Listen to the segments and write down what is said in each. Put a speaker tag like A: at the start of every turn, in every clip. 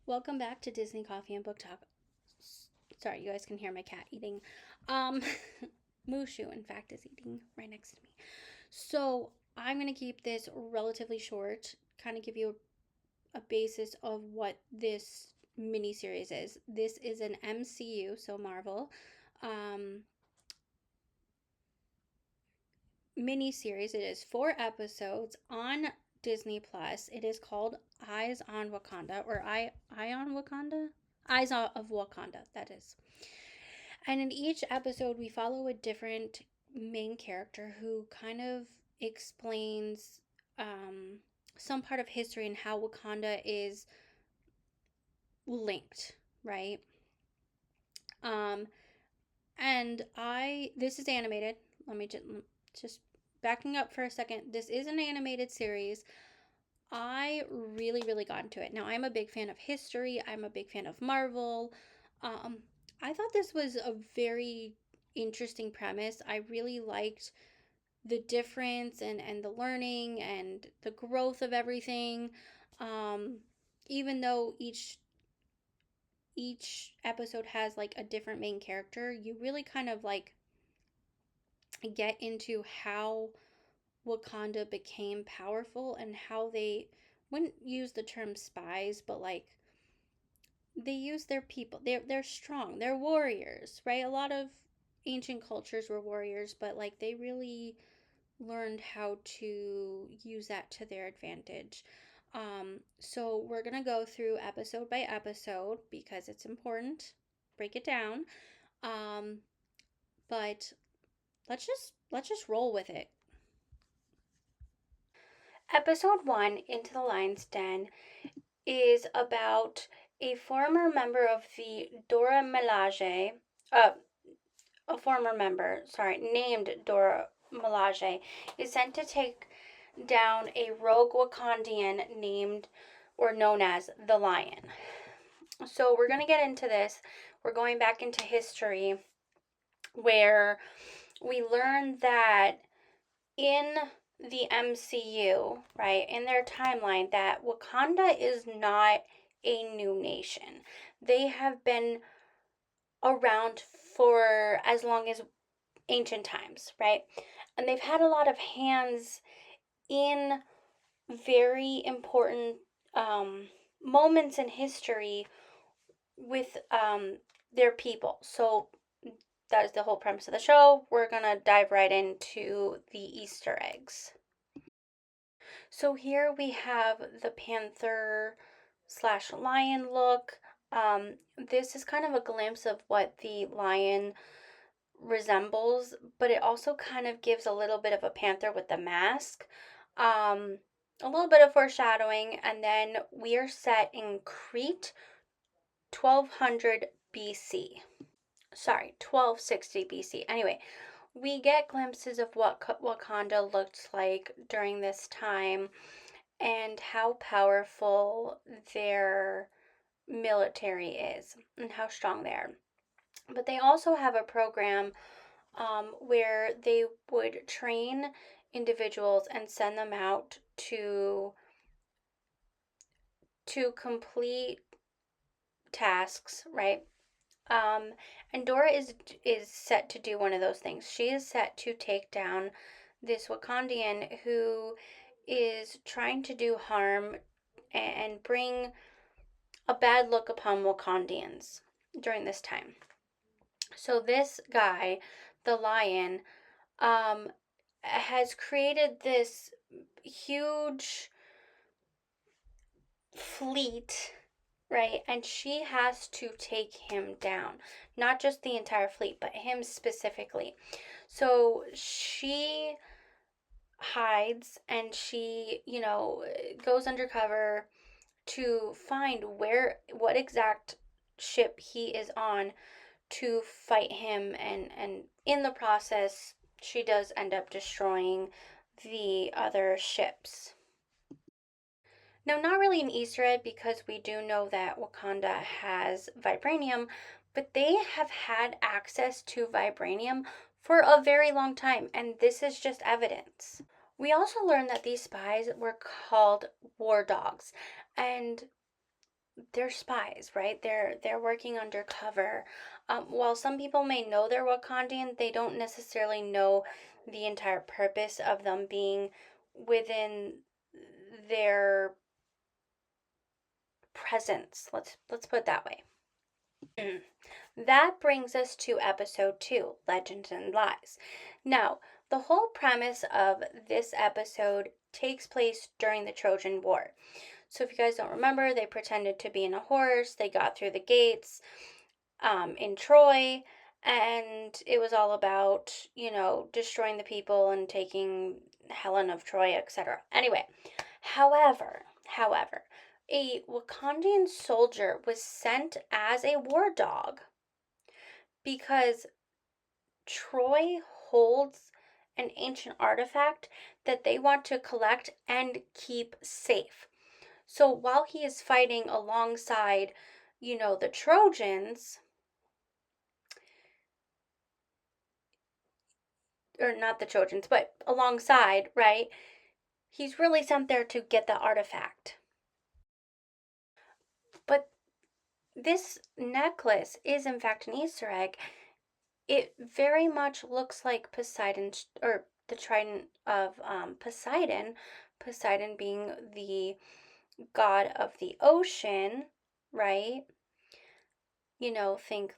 A: Welcome back to Disney Coffee and Book Talk. Sorry, you guys can hear my cat eating. Um, Mushu, in fact, is eating right next to me. So I'm gonna keep this relatively short. Kind of give you a basis of what this mini series is. This is an MCU, so Marvel, um, mini series. It is 4 episodes on Disney Plus. It is called Eyes on Wakanda or Eye on Wakanda. Of Wakanda. That is. And in each episode, we follow a different main character who kind of explains um, some part of history and how Wakanda is linked, right? Um, this is animated. Let me just backing up for a second. This is an animated series. I really got into it. Now, I'm a big fan of history, I'm a big fan of Marvel. Um, I thought this was a very interesting premise. I really liked the difference and the learning and the growth of everything. Um, Even though each episode has like a different main character, you really kind of like get into how Wakanda became powerful and how they wouldn't use the term spies, but like they use their people. They're strong. They're warriors, right? A lot of ancient cultures were warriors, but like they really learned how to use that to their advantage. So we're gonna go through episode by episode because it's important. Break it down. Um, but let's just roll with it. Episode 1, Into the Lion's Den, is about a former member of the Dora Milaje, uh, a former member, sorry, named Dora Milaje, is sent to take down a rogue Wakandian named or known as the Lion. So we're going to get into this. We're going back into history where we learn that in the MCU, right, in their timeline, that Wakanda is not a new nation. They have been around for as long as ancient times, right? And they've had a lot of hands in very important moments in history with their people. So that is the whole premise of the show. We're gonna dive right into the Easter eggs. So here we have the panther slash lion look. This is kind of a glimpse of what the lion resembles, but it also kind of gives a little bit of a panther with the mask. Um, a little bit of foreshadowing, and then we are set in Crete, 1200 BC. Sorry, 1260 BC. Anyway, we get glimpses of what Wakanda looked like during this time and how powerful their military is and how strong they are. But they also have a program where they would train individuals and send them out to complete tasks, right? Um, and Dora is set to do one of those things. She is set to take down this Wakandian who is trying to do harm and bring a bad look upon Wakandians during this time. So this guy, the lion, um, has created this huge fleet, right? And she has to take him down. Not just the entire fleet, but him specifically. So she hides and she, goes undercover to find what exact ship he is on to fight him, and in the process she does end up destroying the other ships. Now, not really an Easter egg because we do know that Wakanda has vibranium, but they have had access to vibranium for a very long time, and this is just evidence. We also learned that these spies were called war dogs, and they're spies, right? They're working undercover. While some people may know they're Wakandian, they don't necessarily know the entire purpose of them being within their presence. Let's put it that way. That brings us to episode 2, Legends and Lies. Now, the whole premise of this episode takes place during the Trojan War. So, if you guys don't remember, they pretended to be in a horse, they got through the gates in Troy, and it was all about, destroying the people and taking Helen of Troy, etc. Anyway, however, a Wakandian soldier was sent as a war dog because Troy holds an ancient artifact that they want to collect and keep safe. So while he is fighting alongside, the Trojans, or not the Trojans, but alongside, right? He's really sent there to get the artifact. But this necklace is, in fact, an Easter egg. It very much looks like Poseidon's, or the trident of Poseidon. Poseidon being the god of the ocean, right? Think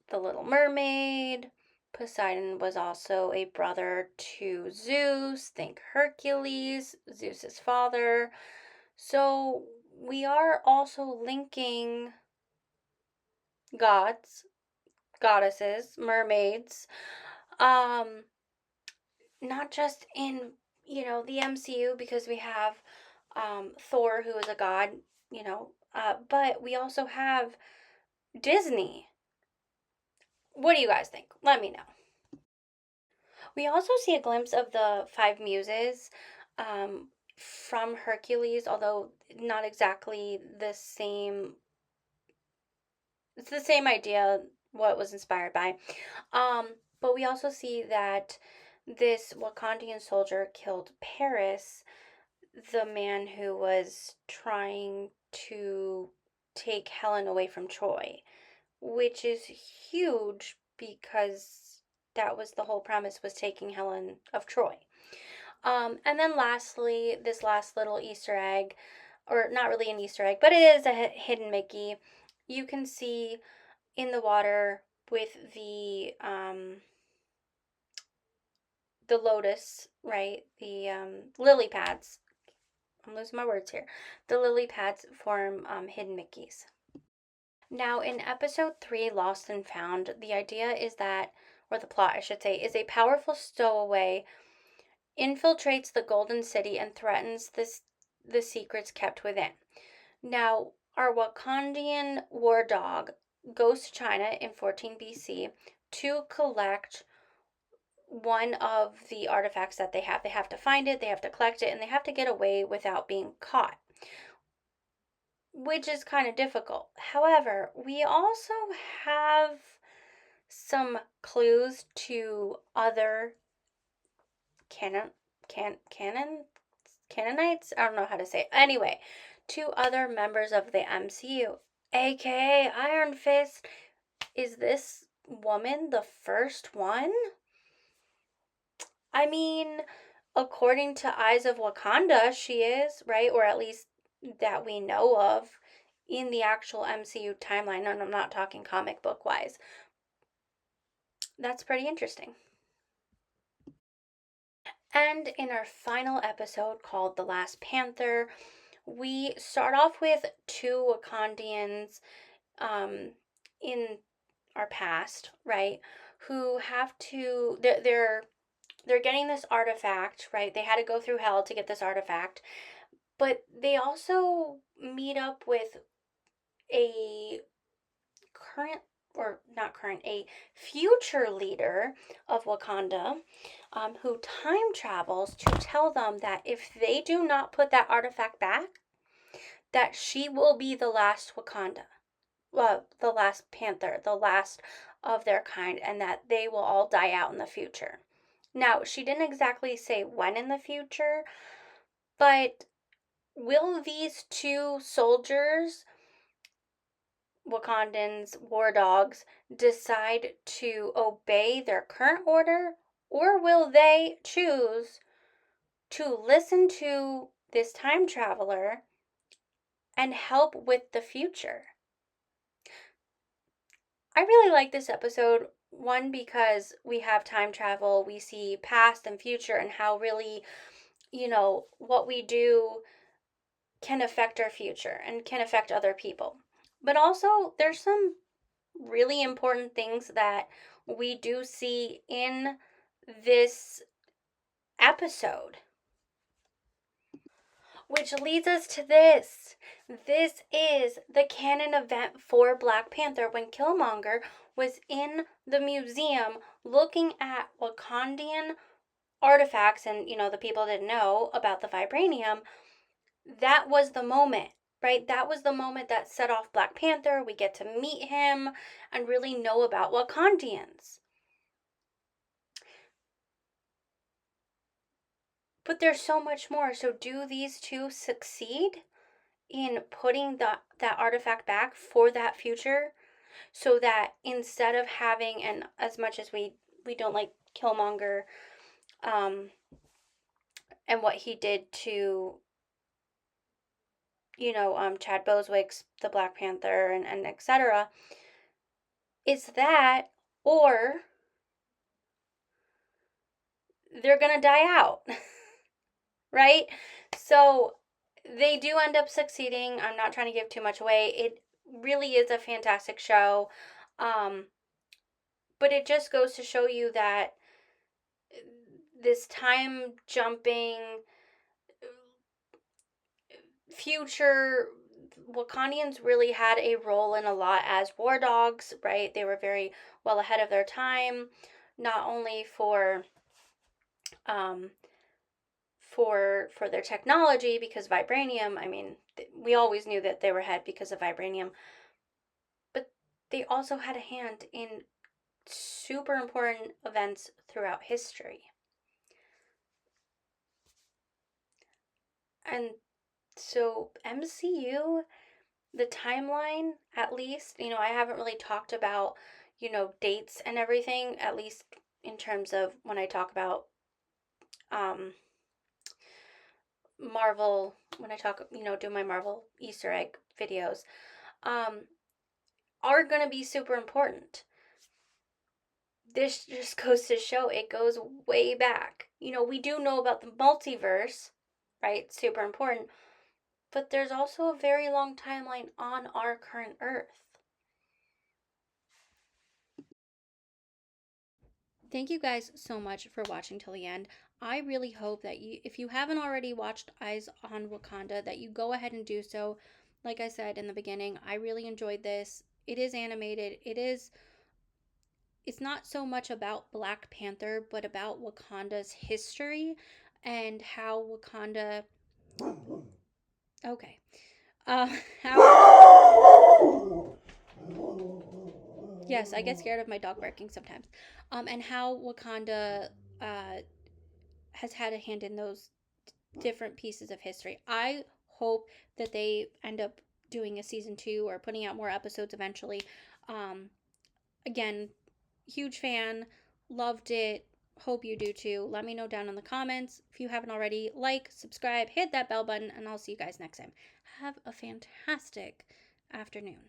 A: the Little Mermaid. Poseidon was also a brother to Zeus. Think Hercules, Zeus's father. So we are also linking gods, goddesses, mermaids, um, not just in, the MCU because we have Thor, who is a god, but we also have Disney. What do you guys think? Let me know. We also see a glimpse of the five muses from Hercules, although not exactly the same. It's the same idea, what was inspired by. But we also see that this Wakandian soldier killed Paris, the man who was trying to take Helen away from Troy, which is huge because that was the whole premise, was taking Helen of Troy. And then lastly, this last little Easter egg, or not really an Easter egg, but it is a hidden Mickey. You can see in the water with the lotus, right? The lily pads. I'm losing my words here. The lily pads form hidden Mickeys. Now, in episode 3, Lost and Found, the idea is that, or the plot, I should say, is a powerful stowaway infiltrates the Golden City and threatens the secrets kept within. Now, our Wakandian war dog goes to China in 14 BC to collect one of the artifacts that they have. They have to find it, they have to collect it, and they have to get away without being caught, which is kind of difficult. However, we also have some clues to other Canaanites? I don't know how to say it. Anyway, to other members of the MCU, aka Iron Fist. Is this woman the first one? I mean, according to Eyes of Wakanda, she is, right? Or at least that we know of in the actual MCU timeline. And I'm not talking comic book wise. That's pretty interesting. And in our final episode called The Last Panther, we start off with two Wakandians in our past, right? Who have to they're getting this artifact, right? They had to go through hell to get this artifact, but they also meet up with a current, or not current, a future leader of Wakanda, who time travels to tell them that if they do not put that artifact back, that she will be the last Wakanda, well, the last Panther, the last of their kind, and that they will all die out in the future. Now, she didn't exactly say when in the future, but will these two soldiers Wakandans, war dogs, decide to obey their current order, or will they choose to listen to this time traveler and help with the future? I really like this episode. One, because we have time travel, we see past and future, and how really, what we do can affect our future and can affect other people. But also, there's some really important things that we do see in this episode. Which leads us to this. This is the canon event for Black Panther when Killmonger was in the museum looking at Wakandian artifacts, and the people didn't know about the vibranium. That was the moment, right? That was the moment that set off Black Panther. We get to meet him and really know about Wakandians. But there's so much more. So do these two succeed in putting that artifact back for that future, so that instead of having, and as much as we don't like Killmonger and what he did to Chad Boswick's the Black Panther and etc., is that, or they're gonna die out. Right? So they do end up succeeding. I'm not trying to give too much away. It really is a fantastic show. Um, but it just goes to show you that this time jumping future, Wakandians really had a role in a lot as war dogs, right? They were very well ahead of their time, not only um, for their technology, because vibranium, I mean, we always knew that they were ahead because of vibranium, but they also had a hand in super important events throughout history. And so MCU, the timeline, at least, I haven't really talked about, dates and everything, at least in terms of when I talk about um Marvel, when I talk, do my Marvel Easter egg videos, um, are going to be super important. This just goes to show it goes way back. We do know about the multiverse, right? Super important. But there's also a very long timeline on our current Earth. Thank you guys so much for watching till the end. I really hope that if you haven't already watched Eyes on Wakanda, that you go ahead and do so. Like I said in the beginning, I really enjoyed this. It is animated. It's not so much about Black Panther, but about Wakanda's history and how Wakanda. Okay. Uh, how. Yes, I get scared of my dog barking sometimes. And how Wakanda uh, has had a hand in those different pieces of history. I hope that they end up doing a season 2 or putting out more episodes eventually. Um, Again, huge fan, loved it. Hope you do too. Let me know down in the comments. If you haven't already, like, subscribe, hit that bell button, and I'll see you guys next time. Have a fantastic afternoon.